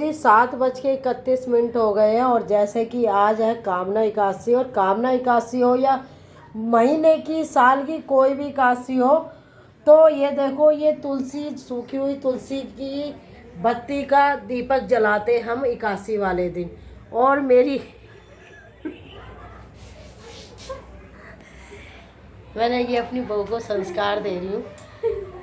जी 7:31 हो गए हैं और जैसे कि आज है कामना एकादशी। और कामना एकादशी हो या महीने की, साल की कोई भी एकादशी हो, तो ये देखो, ये तुलसी, सूखी हुई तुलसी की बत्ती का दीपक जलाते हम एकादशी वाले दिन। और मैंने ये अपनी बहू को संस्कार दे रही हूँ।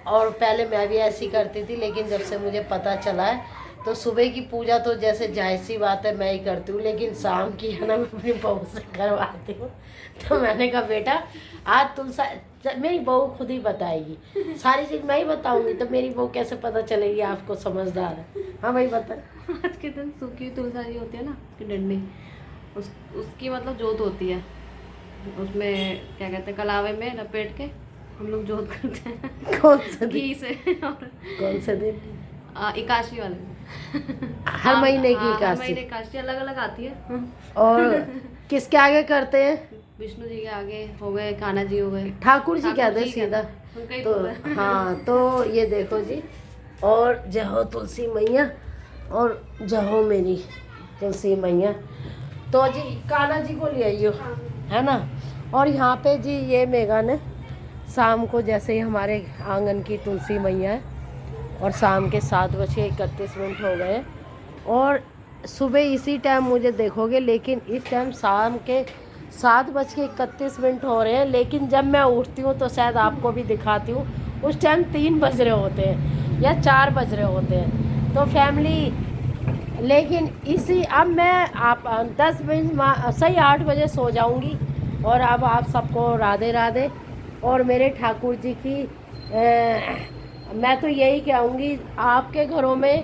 और पहले मैं भी ऐसी करती थी, लेकिन जब से मुझे पता चला है तो सुबह की पूजा तो जैसे जाहिर सी बात है मैं ही करती हूँ, लेकिन शाम की है ना मैं अपनी बहू से करवाती हूँ। तो मैंने कहा बेटा आज तुलसा, मेरी बहू खुद ही बताएगी सारी चीज़, मैं ही बताऊँगी तो मेरी बहू कैसे पता चलेगी आपको, समझदार है। हाँ भाई बता। आज के दिन सूखी तुलसी होती है ना, उसकी डंडी, उसकी मतलब जोत होती है, उसमें क्या कहते हैं, कलावे में लपेट के हम लोग जोत करते हैं। कौन से घी से। और कौन से दिन? एकादशी वाले दिन। हर महीने की हर एकादशी? महीने एकादशी अलग अलग आती है। और किसके आगे करते हैं? विष्णु जी के आगे हो गए, कान्हा जी हो गए, ठाकुर जी कहते हैं सीधा तो। हाँ तो ये देखो जी, और जय हो तुलसी मैया, और जय हो मेरी तुलसी मैया। तो जी कान्हा जी को ले आइयो, है ना। और यहाँ पे जी ये मेघा ने शाम को, जैसे ही हमारे आंगन की तुलसी मैया है, और शाम के 7:31 हो गए, और सुबह इसी टाइम मुझे देखोगे, लेकिन इस टाइम शाम के 7:31 हो रहे हैं। लेकिन जब मैं उठती हूँ तो शायद आपको भी दिखाती हूँ, उस टाइम 3 बज रहे होते हैं या 4 बज रहे होते हैं। तो फैमिली, लेकिन इसी अब मैं आप 10 बजे सही 8 बजे सो जाऊँगी। और अब आप सबको राधे राधे। और मेरे ठाकुर जी की मैं तो यही कहूँगी, आपके घरों में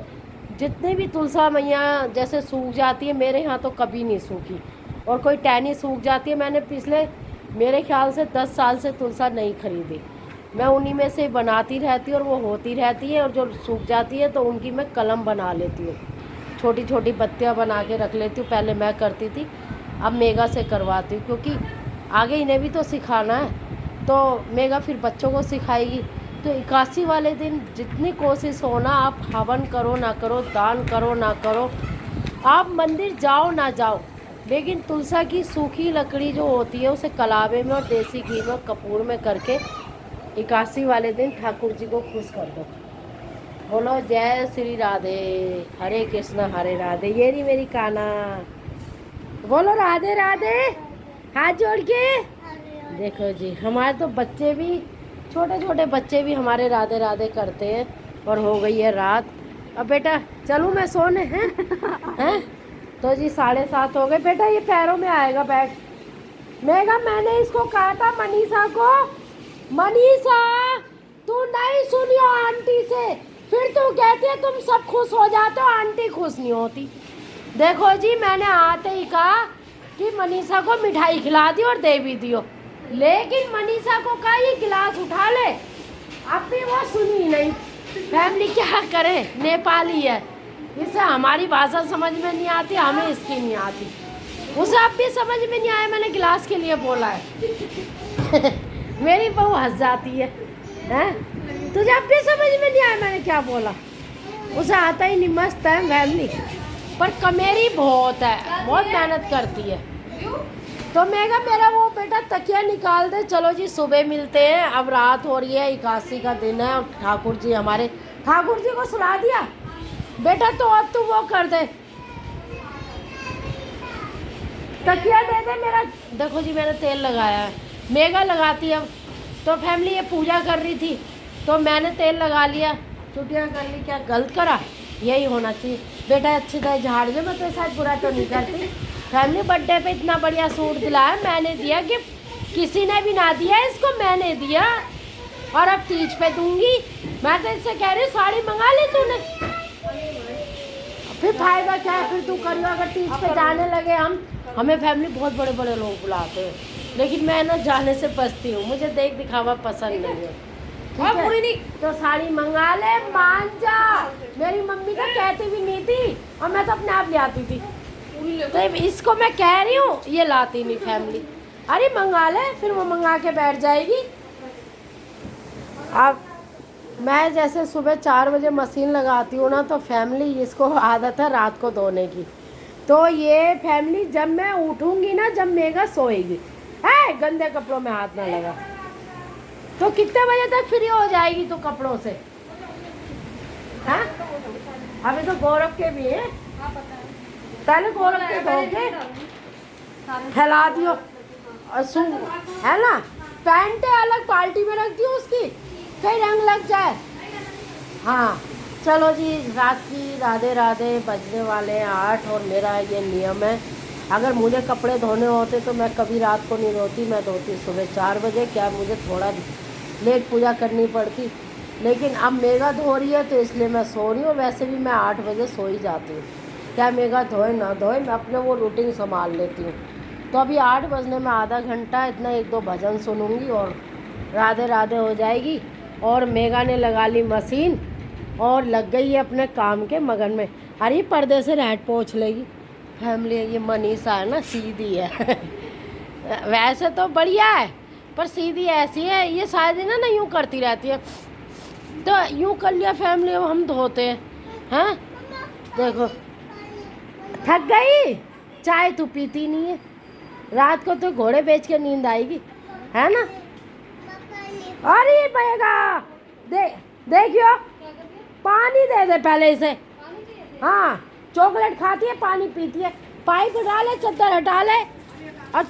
जितने भी तुलसा मैया जैसे सूख जाती है, मेरे यहाँ तो कभी नहीं सूखी। और कोई टहनी सूख जाती है, मैंने पिछले मेरे ख्याल से 10 साल से तुलसा नहीं खरीदी। मैं उन्हीं में से बनाती रहती हूँ और वो होती रहती है। और जो सूख जाती है तो उनकी मैं कलम बना लेती हूँ, छोटी छोटी पत्तियाँ बना के रख लेती हूँ। पहले मैं करती थी, अब मेघा से करवाती हूँ, क्योंकि आगे इन्हें भी तो सिखाना है। तो मेघा फिर बच्चों को सिखाएगी। तो एकादशी वाले दिन जितनी कोशिश हो ना, आप हवन करो ना करो, दान करो ना करो, आप मंदिर जाओ ना जाओ, लेकिन तुलसा की सूखी लकड़ी जो होती है उसे कलावे में और देसी घी में कपूर में करके एकादशी वाले दिन ठाकुर जी को खुश कर दो। बोलो जय श्री राधे, हरे कृष्ण हरे राधे। ये रही मेरी काना, बोलो राधे राधे हाथ जोड़ के। देखो जी, हमारे तो बच्चे भी, छोटे छोटे बच्चे भी हमारे राधे राधे करते हैं। और हो गई है रात, अब बेटा चलूँ मैं सोने, हैं? तो जी 7:30 हो गए। बेटा ये पैरों में आएगा बैग। मेघा मैंने इसको कहा था मनीषा को, मनीषा तू नहीं सुनियो आंटी से, फिर तू कहती है तुम सब खुश हो जाते हो, आंटी खुश नहीं होती। देखो जी मैंने आते ही कहा कि मनीषा को मिठाई खिला दी और दे भी दियो, लेकिन मनीषा को कहा ये गिलास उठा ले, अब भी वो सुनी नहीं। फैमिली क्या करे, नेपाली है, इसे हमारी भाषा समझ में नहीं आती, हमें इसकी नहीं आती। उसे अब भी समझ में नहीं आया मैंने गिलास के लिए बोला है। मेरी बहू हंस जाती है, हैं? तुझे अब भी समझ में नहीं आया मैंने क्या बोला? उसे आता ही नहीं। मस्त है फैमिली, पर कमेरी बहुत है, बहुत मेहनत करती है। तो मेरा वो बेटा तकिया निकाल दे। चलो जी सुबह मिलते हैं, अब रात हो रही है, एकादशी का दिन है। और ठाकुर जी हमारे, ठाकुर जी को सुला दिया बेटा, तो अब तू वो कर दे, तकिया दे दे मेरा। देखो जी मैंने तेल लगाया है, मेघा लगाती है। तो फैमिली ये पूजा कर रही थी तो मैंने तेल लगा लिया, छुट्टियाँ कर ली, क्या गलत करा? यही होना चाहिए बेटा, अच्छी तरह झाड़ दे। मैं तो शायद बुरा तो नहीं करती। फैमिली बर्थडे पे इतना बढ़िया सूट दिलाया, मैंने दिया गिफ्ट, किसी ने भी ना दिया इसको, मैंने दिया। और अब तीज पे दूंगी। मैं तो इससे कह रही हूँ साड़ी मंगा ली तूने, फिर फायदा क्या है? फिर तू करियो, अगर तीज पे जाने लगे हम, हमें फैमिली बहुत बड़े बड़े लोग बुलाते हैं, लेकिन मैं ना जाने से बचती हूँ, मुझे देख दिखावा पसंद नहीं है। ठीक है? तो साड़ी मंगा ले, मान जा। मेरी मम्मी तो कहती भी नहीं थी, और मैं तो अपने आप ले आती थी। तो इसको मैं कह रही हूँ, ये लाती नहीं फैमिली। अरे मंगा ले, फिर वो मंगा के बैठ जाएगी। अब मैं जैसे सुबह 4 बजे मशीन लगाती हूँ ना, तो फैमिली इसको आदत है रात को धोने की। तो ये फैमिली जब मैं उठूँगी ना, जब मेगा सोएगी, है गंदे कपड़ों में हाथ ना लगा। तो कितने बजे तक फ्री हो जाएगी तू कपड़ों से? हाँ अभी तो गौरव के भी है, पहले गौरव के धो के फैला दियो और सुन, है ना, पैंट अलग बाल्टी में रख दियो उसकी, कहीं रंग लग जाए। हाँ चलो जी, रात की राधे राधे, बजने वाले हैं 8 और मेरा ये नियम है, अगर मुझे कपड़े धोने होते तो मैं कभी रात को नहीं धोती, मैं धोती सुबह 4 बजे। क्या मुझे थोड़ा लेट पूजा करनी पड़ती, लेकिन अब मेगा धो रही है तो इसलिए मैं सो रही हूँ। वैसे भी मैं 8 बजे सो ही जाती हूँ, क्या मेगा धोए ना धोए, मैं अपने वो रूटीन संभाल लेती हूँ। तो अभी 8 बजने में आधा घंटा, इतना 1-2 भजन सुनूंगी और राधे राधे हो जाएगी। और मेगा ने लगा ली मशीन और लग गई है अपने काम के मगन में। अरे पर्दे से रहट पोंछ लेगी फैमिली। ये मनीषा है ना, सीधी है वैसे तो बढ़िया है, पर सीधी ऐसी है, ये शायद ना यूँ करती रहती है। तो यूँ कर लिया फैमिली, अब हम धोते हैं। देखो थक गई, चाय तू पीती नहीं है, रात को तो घोड़े बेच के नींद आएगी, है ना। अरे भैया देखियो, पानी दे दे पहले इसे। हाँ चॉकलेट खाती है, पानी पीती है, पाइप हटा ले, चद्दर हटा ले और